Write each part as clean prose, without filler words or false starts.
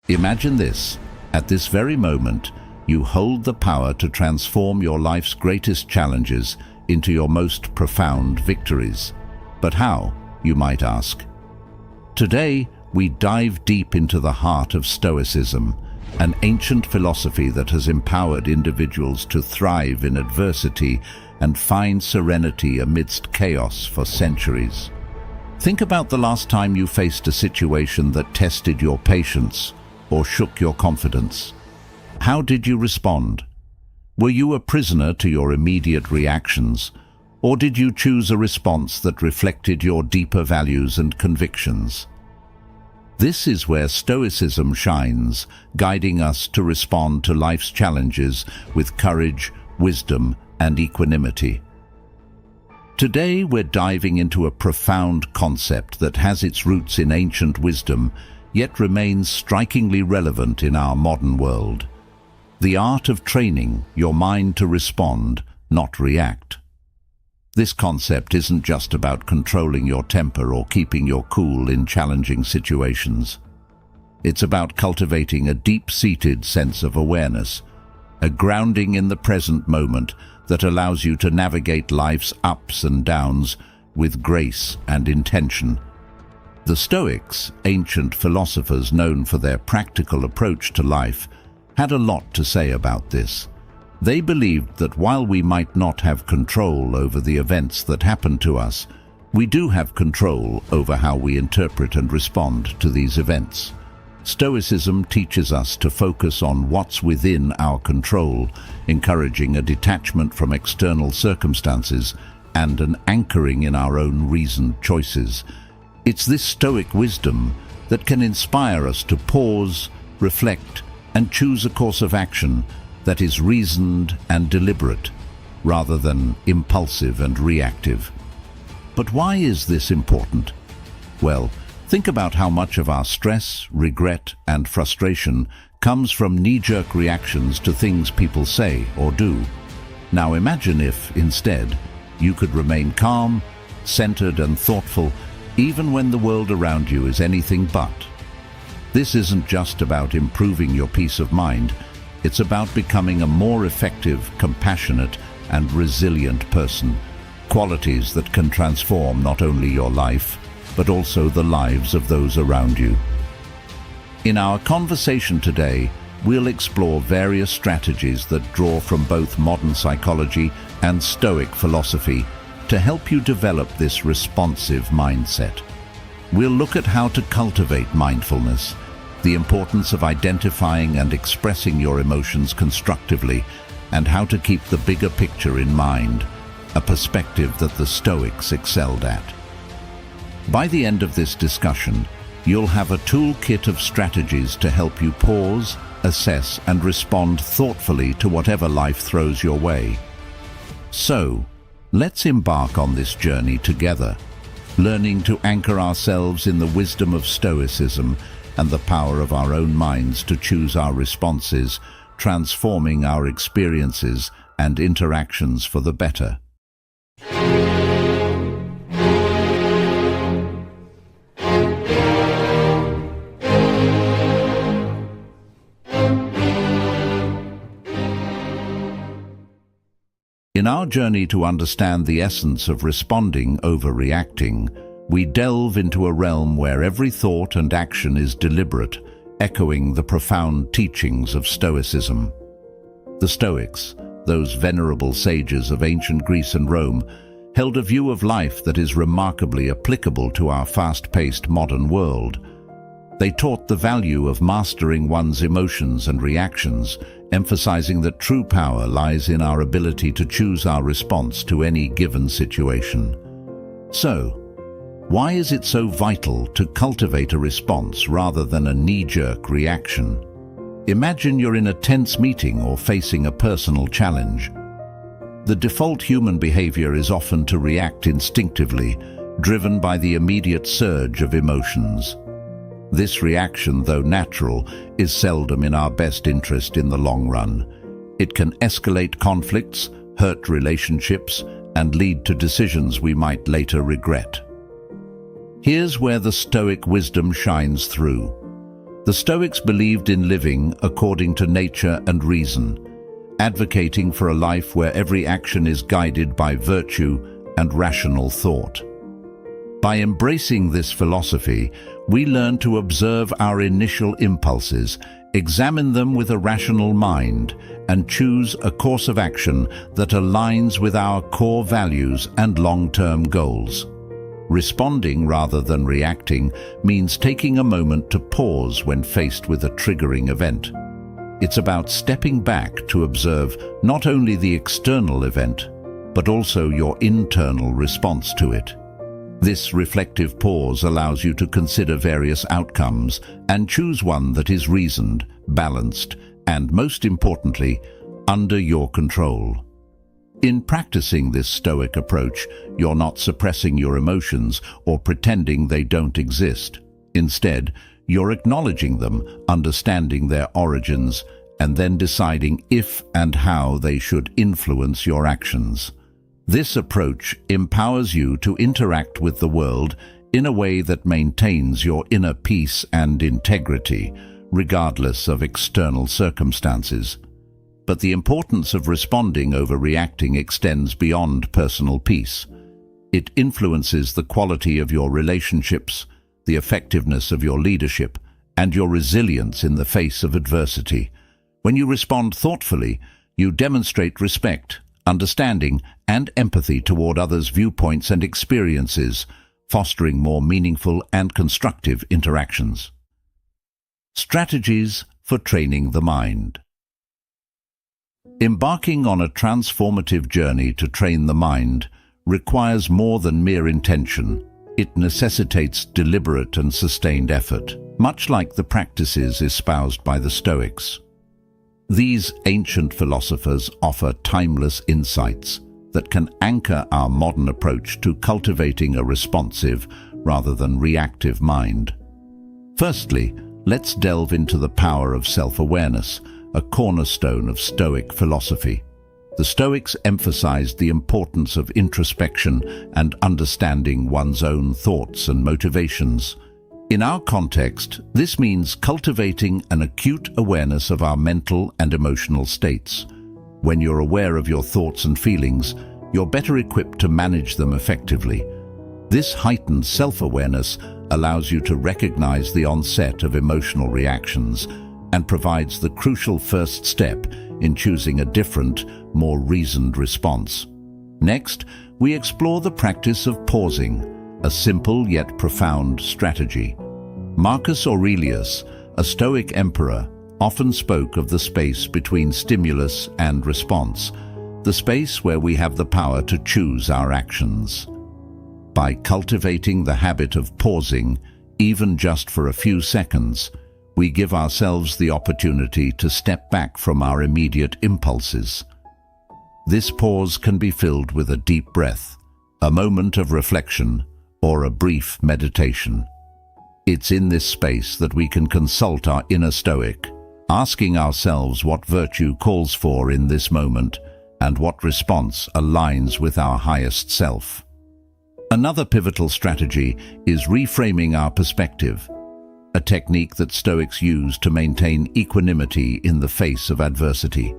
Imagine this. At this very moment, you hold the power to transform your life's greatest challenges into your most profound victories. But how, you might ask? Today, we dive deep into the heart of Stoicism, an ancient philosophy that has empowered individuals to thrive in adversity and find serenity amidst chaos for centuries. Think about the last time you faced a situation that tested your patience or shook your confidence. How did you respond? Were you a prisoner to your immediate reactions, or did you choose a response that reflected your deeper values and convictions? This is where Stoicism shines, guiding us to respond to life's challenges with courage, wisdom, and equanimity. Today, we're diving into a profound concept that has its roots in ancient wisdom, yet remains strikingly relevant in our modern world. The art of training your mind to respond, not react. This concept isn't just about controlling your temper or keeping your cool in challenging situations. It's about cultivating a deep-seated sense of awareness, a grounding in the present moment that allows you to navigate life's ups and downs with grace and intention. The Stoics, ancient philosophers known for their practical approach to life, had a lot to say about this. They believed that while we might not have control over the events that happen to us, we do have control over how we interpret and respond to these events. Stoicism teaches us to focus on what's within our control, encouraging a detachment from external circumstances and an anchoring in our own reasoned choices. It's this Stoic wisdom that can inspire us to pause, reflect, and choose a course of action that is reasoned and deliberate, rather than impulsive and reactive. But why is this important? Well, think about how much of our stress, regret, and frustration comes from knee-jerk reactions to things people say or do. Now imagine if, instead, you could remain calm, centered, and thoughtful, even when the world around you is anything but. This isn't just about improving your peace of mind, it's about becoming a more effective, compassionate, and resilient person, qualities that can transform not only your life, but also the lives of those around you. In our conversation today, we'll explore various strategies that draw from both modern psychology and Stoic philosophy to help you develop this responsive mindset. We'll look at how to cultivate mindfulness, the importance of identifying and expressing your emotions constructively, and how to keep the bigger picture in mind, a perspective that the Stoics excelled at. By the end of this discussion, you'll have a toolkit of strategies to help you pause, assess, and respond thoughtfully to whatever life throws your way. So, let's embark on this journey together, learning to anchor ourselves in the wisdom of Stoicism and the power of our own minds to choose our responses, transforming our experiences and interactions for the better. In our journey to understand the essence of responding over reacting, we delve into a realm where every thought and action is deliberate, echoing the profound teachings of Stoicism. The Stoics, those venerable sages of ancient Greece and Rome, held a view of life that is remarkably applicable to our fast-paced modern world. They taught the value of mastering one's emotions and reactions, emphasizing that true power lies in our ability to choose our response to any given situation. So, why is it so vital to cultivate a response rather than a knee-jerk reaction? Imagine you're in a tense meeting or facing a personal challenge. The default human behavior is often to react instinctively, driven by the immediate surge of emotions. This reaction, though natural, is seldom in our best interest in the long run. It can escalate conflicts, hurt relationships, and lead to decisions we might later regret. Here's where the Stoic wisdom shines through. The Stoics believed in living according to nature and reason, advocating for a life where every action is guided by virtue and rational thought. By embracing this philosophy, we learn to observe our initial impulses, examine them with a rational mind, and choose a course of action that aligns with our core values and long-term goals. Responding rather than reacting means taking a moment to pause when faced with a triggering event. It's about stepping back to observe not only the external event, but also your internal response to it. This reflective pause allows you to consider various outcomes and choose one that is reasoned, balanced, and most importantly, under your control. In practicing this Stoic approach, you're not suppressing your emotions or pretending they don't exist. Instead, you're acknowledging them, understanding their origins, and then deciding if and how they should influence your actions. This approach empowers you to interact with the world in a way that maintains your inner peace and integrity, regardless of external circumstances. But the importance of responding over reacting extends beyond personal peace. It influences the quality of your relationships, the effectiveness of your leadership, and your resilience in the face of adversity. When you respond thoughtfully, you demonstrate respect, understanding, and empathy toward others' viewpoints and experiences, fostering more meaningful and constructive interactions. Strategies for training the mind. Embarking on a transformative journey to train the mind requires more than mere intention. It necessitates deliberate and sustained effort, much like the practices espoused by the Stoics. These ancient philosophers offer timeless insights that can anchor our modern approach to cultivating a responsive rather than reactive mind. Firstly, let's delve into the power of self-awareness, a cornerstone of Stoic philosophy. The Stoics emphasized the importance of introspection and understanding one's own thoughts and motivations. In our context, this means cultivating an acute awareness of our mental and emotional states. When you're aware of your thoughts and feelings, you're better equipped to manage them effectively. This heightened self-awareness allows you to recognize the onset of emotional reactions and provides the crucial first step in choosing a different, more reasoned response. Next, we explore the practice of pausing, a simple yet profound strategy. Marcus Aurelius, a Stoic emperor, often spoke of the space between stimulus and response, the space where we have the power to choose our actions. By cultivating the habit of pausing, even just for a few seconds, we give ourselves the opportunity to step back from our immediate impulses. This pause can be filled with a deep breath, a moment of reflection, or a brief meditation. It's in this space that we can consult our inner Stoic, asking ourselves what virtue calls for in this moment and what response aligns with our highest self. Another pivotal strategy is reframing our perspective, a technique that Stoics use to maintain equanimity in the face of adversity.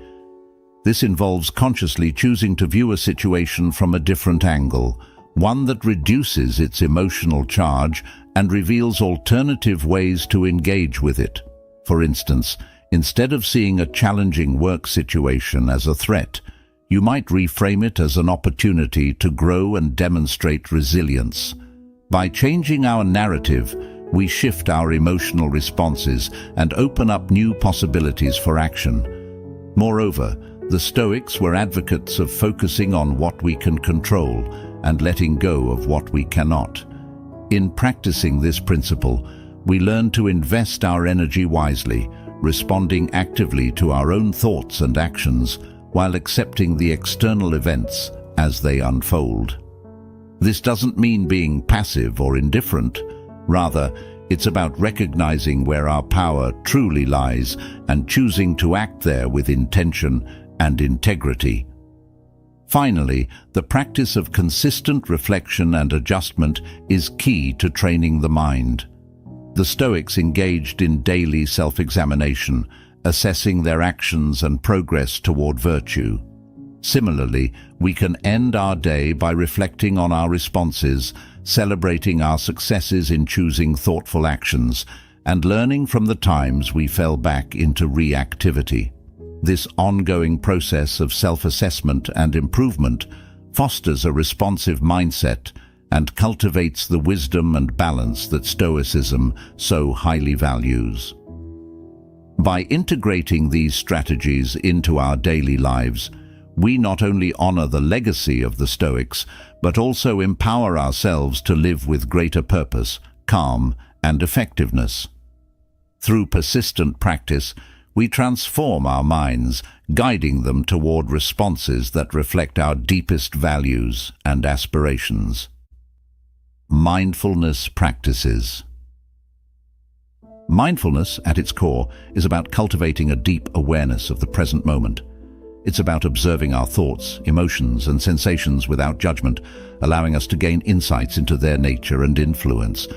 This involves consciously choosing to view a situation from a different angle, one that reduces its emotional charge and reveals alternative ways to engage with it. For instance, instead of seeing a challenging work situation as a threat, you might reframe it as an opportunity to grow and demonstrate resilience. By changing our narrative, we shift our emotional responses and open up new possibilities for action. Moreover, the Stoics were advocates of focusing on what we can control and letting go of what we cannot. In practicing this principle, we learn to invest our energy wisely, responding actively to our own thoughts and actions while accepting the external events as they unfold. This doesn't mean being passive or indifferent. Rather, it's about recognizing where our power truly lies and choosing to act there with intention and integrity. Finally, the practice of consistent reflection and adjustment is key to training the mind. The Stoics engaged in daily self-examination, assessing their actions and progress toward virtue. Similarly, we can end our day by reflecting on our responses, celebrating our successes in choosing thoughtful actions, and learning from the times we fell back into reactivity. This ongoing process of self-assessment and improvement fosters a responsive mindset and cultivates the wisdom and balance that Stoicism so highly values. By integrating these strategies into our daily lives, we not only honor the legacy of the Stoics, but also empower ourselves to live with greater purpose, calm, and effectiveness. Through persistent practice, we transform our minds, guiding them toward responses that reflect our deepest values and aspirations. Mindfulness practices. Mindfulness, at its core, is about cultivating a deep awareness of the present moment. It's about observing our thoughts, emotions, and sensations without judgment, allowing us to gain insights into their nature and influence.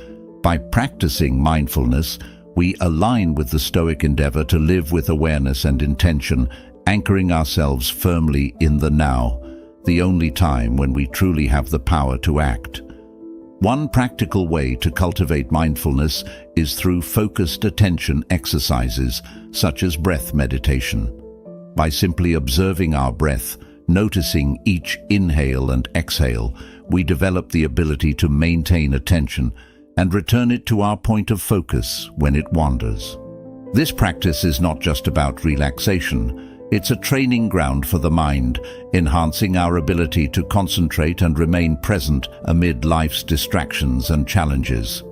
By practicing mindfulness, we align with the Stoic endeavor to live with awareness and intention, anchoring ourselves firmly in the now, the only time when we truly have the power to act. One practical way to cultivate mindfulness is through focused attention exercises, such as breath meditation. By simply observing our breath, noticing each inhale and exhale, we develop the ability to maintain attention and return it to our point of focus when it wanders. This practice is not just about relaxation, it's a training ground for the mind, enhancing our ability to concentrate and remain present amid life's distractions and challenges.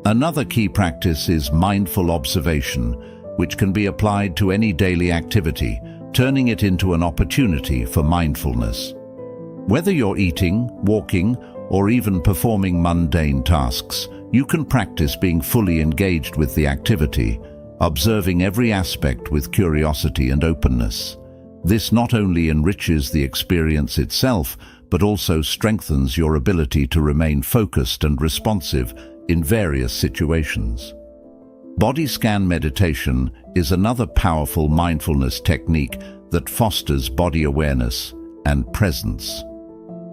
Another key practice is mindful observation, which can be applied to any daily activity, turning it into an opportunity for mindfulness. Whether you're eating, walking, or even performing mundane tasks, you can practice being fully engaged with the activity, observing every aspect with curiosity and openness. This not only enriches the experience itself, but also strengthens your ability to remain focused and responsive in various situations. Body scan meditation is another powerful mindfulness technique that fosters body awareness and presence.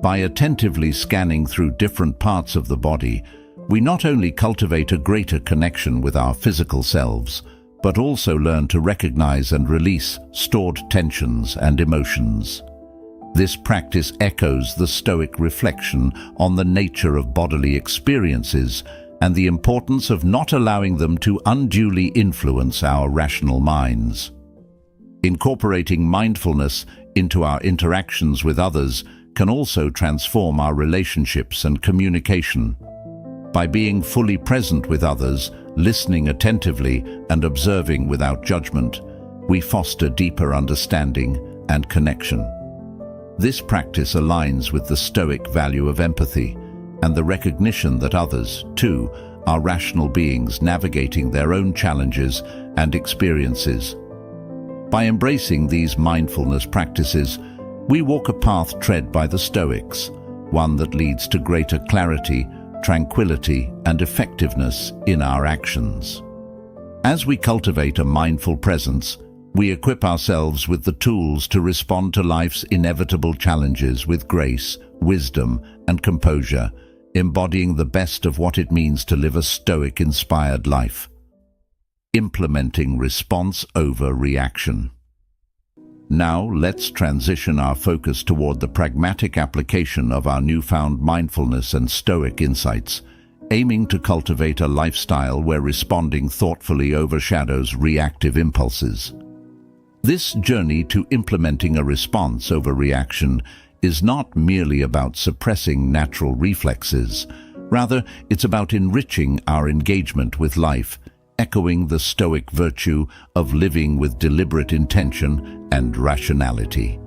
By attentively scanning through different parts of the body, we not only cultivate a greater connection with our physical selves, but also learn to recognize and release stored tensions and emotions. This practice echoes the Stoic reflection on the nature of bodily experiences and the importance of not allowing them to unduly influence our rational minds. Incorporating mindfulness into our interactions with others can also transform our relationships and communication. By being fully present with others, listening attentively, and observing without judgment, we foster deeper understanding and connection. This practice aligns with the Stoic value of empathy and the recognition that others, too, are rational beings navigating their own challenges and experiences. By embracing these mindfulness practices, we walk a path tread by the Stoics, one that leads to greater clarity, tranquility, and effectiveness in our actions. As we cultivate a mindful presence, we equip ourselves with the tools to respond to life's inevitable challenges with grace, wisdom, and composure, embodying the best of what it means to live a Stoic-inspired life. Implementing response over reaction. Now let's transition our focus toward the pragmatic application of our newfound mindfulness and Stoic insights, aiming to cultivate a lifestyle where responding thoughtfully overshadows reactive impulses. This journey to implementing a response over reaction is not merely about suppressing natural reflexes. Rather, it's about enriching our engagement with life, echoing the Stoic virtue of living with deliberate intention and rationality.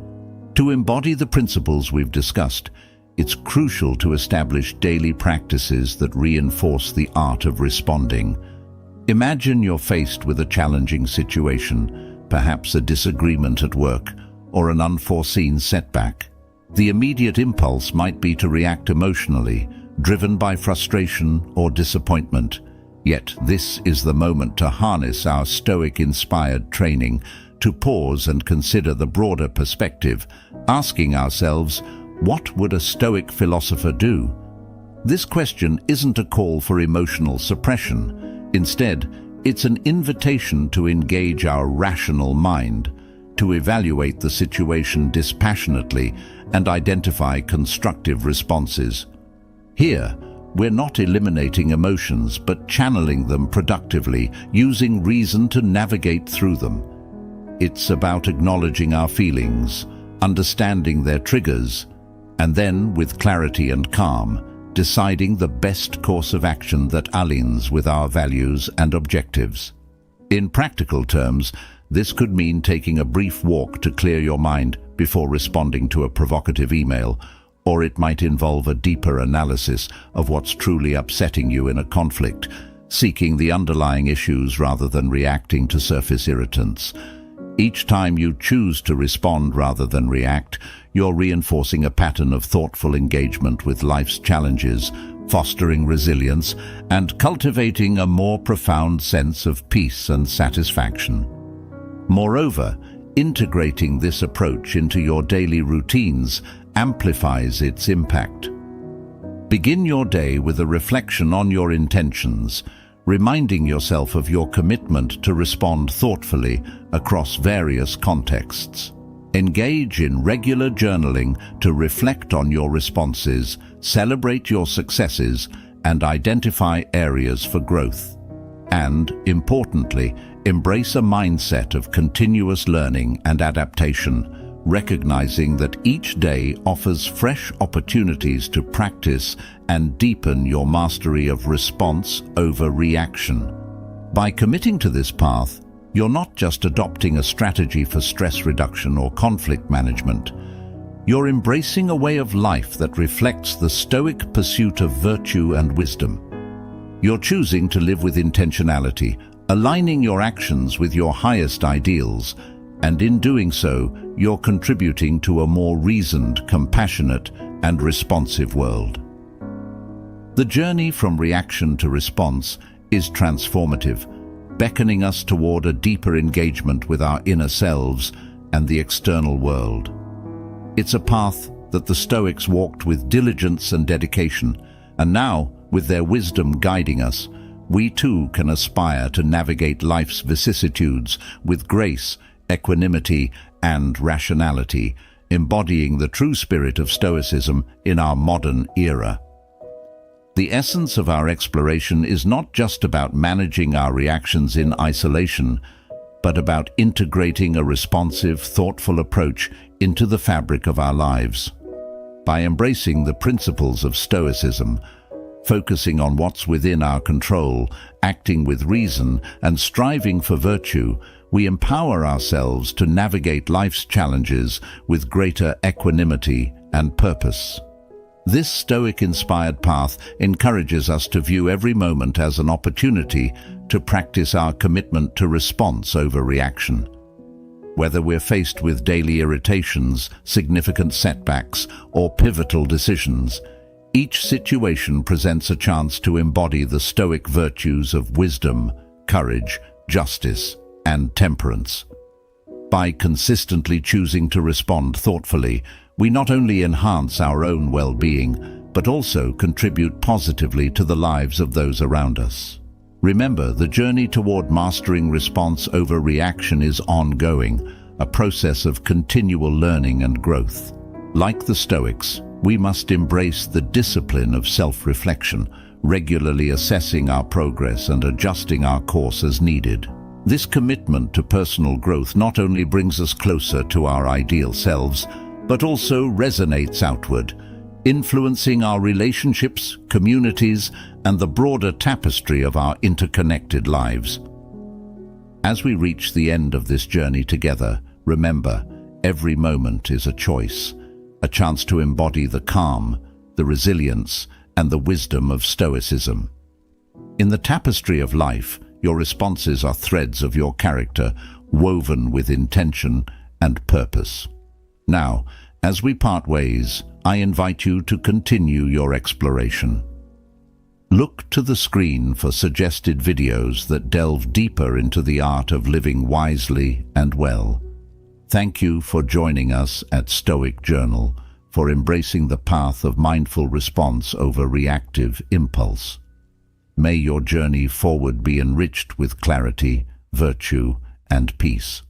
To embody the principles we've discussed, it's crucial to establish daily practices that reinforce the art of responding. Imagine you're faced with a challenging situation, perhaps a disagreement at work or an unforeseen setback. The immediate impulse might be to react emotionally, driven by frustration or disappointment. Yet this is the moment to harness our Stoic-inspired training, to pause and consider the broader perspective, asking ourselves, what would a Stoic philosopher do? This question isn't a call for emotional suppression. Instead, it's an invitation to engage our rational mind, to evaluate the situation dispassionately and identify constructive responses. Here, we're not eliminating emotions, but channeling them productively, using reason to navigate through them. It's about acknowledging our feelings, understanding their triggers, and then, with clarity and calm, deciding the best course of action that aligns with our values and objectives. In practical terms, this could mean taking a brief walk to clear your mind before responding to a provocative email, or it might involve a deeper analysis of what's truly upsetting you in a conflict, seeking the underlying issues rather than reacting to surface irritants. Each time you choose to respond rather than react, you're reinforcing a pattern of thoughtful engagement with life's challenges, fostering resilience, and cultivating a more profound sense of peace and satisfaction. Moreover, integrating this approach into your daily routines amplifies its impact. Begin your day with a reflection on your intentions, reminding yourself of your commitment to respond thoughtfully across various contexts. Engage in regular journaling to reflect on your responses, celebrate your successes, and identify areas for growth. And, importantly, embrace a mindset of continuous learning and adaptation, recognizing that each day offers fresh opportunities to practice and deepen your mastery of response over reaction. By committing to this path, you're not just adopting a strategy for stress reduction or conflict management. You're embracing a way of life that reflects the Stoic pursuit of virtue and wisdom. You're choosing to live with intentionality, aligning your actions with your highest ideals, and in doing so, you're contributing to a more reasoned, compassionate, and responsive world. The journey from reaction to response is transformative, beckoning us toward a deeper engagement with our inner selves and the external world. It's a path that the Stoics walked with diligence and dedication, and now, with their wisdom guiding us, we too can aspire to navigate life's vicissitudes with grace, equanimity, and rationality, embodying the true spirit of Stoicism in our modern era. The essence of our exploration is not just about managing our reactions in isolation, but about integrating a responsive, thoughtful approach into the fabric of our lives. By embracing the principles of Stoicism, focusing on what's within our control, acting with reason, and striving for virtue, we empower ourselves to navigate life's challenges with greater equanimity and purpose. This Stoic-inspired path encourages us to view every moment as an opportunity to practice our commitment to response over reaction. Whether we're faced with daily irritations, significant setbacks, or pivotal decisions, each situation presents a chance to embody the Stoic virtues of wisdom, courage, justice, and temperance. By consistently choosing to respond thoughtfully, we not only enhance our own well-being, but also contribute positively to the lives of those around us. Remember, the journey toward mastering response over reaction is ongoing, a process of continual learning and growth. Like the Stoics, we must embrace the discipline of self-reflection, regularly assessing our progress and adjusting our course as needed. This commitment to personal growth not only brings us closer to our ideal selves, but also resonates outward, influencing our relationships, communities, and the broader tapestry of our interconnected lives. As we reach the end of this journey together, remember, every moment is a choice, a chance to embody the calm, the resilience, and the wisdom of Stoicism. In the tapestry of life, your responses are threads of your character, woven with intention and purpose. Now, as we part ways, I invite you to continue your exploration. Look to the screen for suggested videos that delve deeper into the art of living wisely and well. Thank you for joining us at Stoic Journal, for embracing the path of mindful response over reactive impulse. May your journey forward be enriched with clarity, virtue, and peace.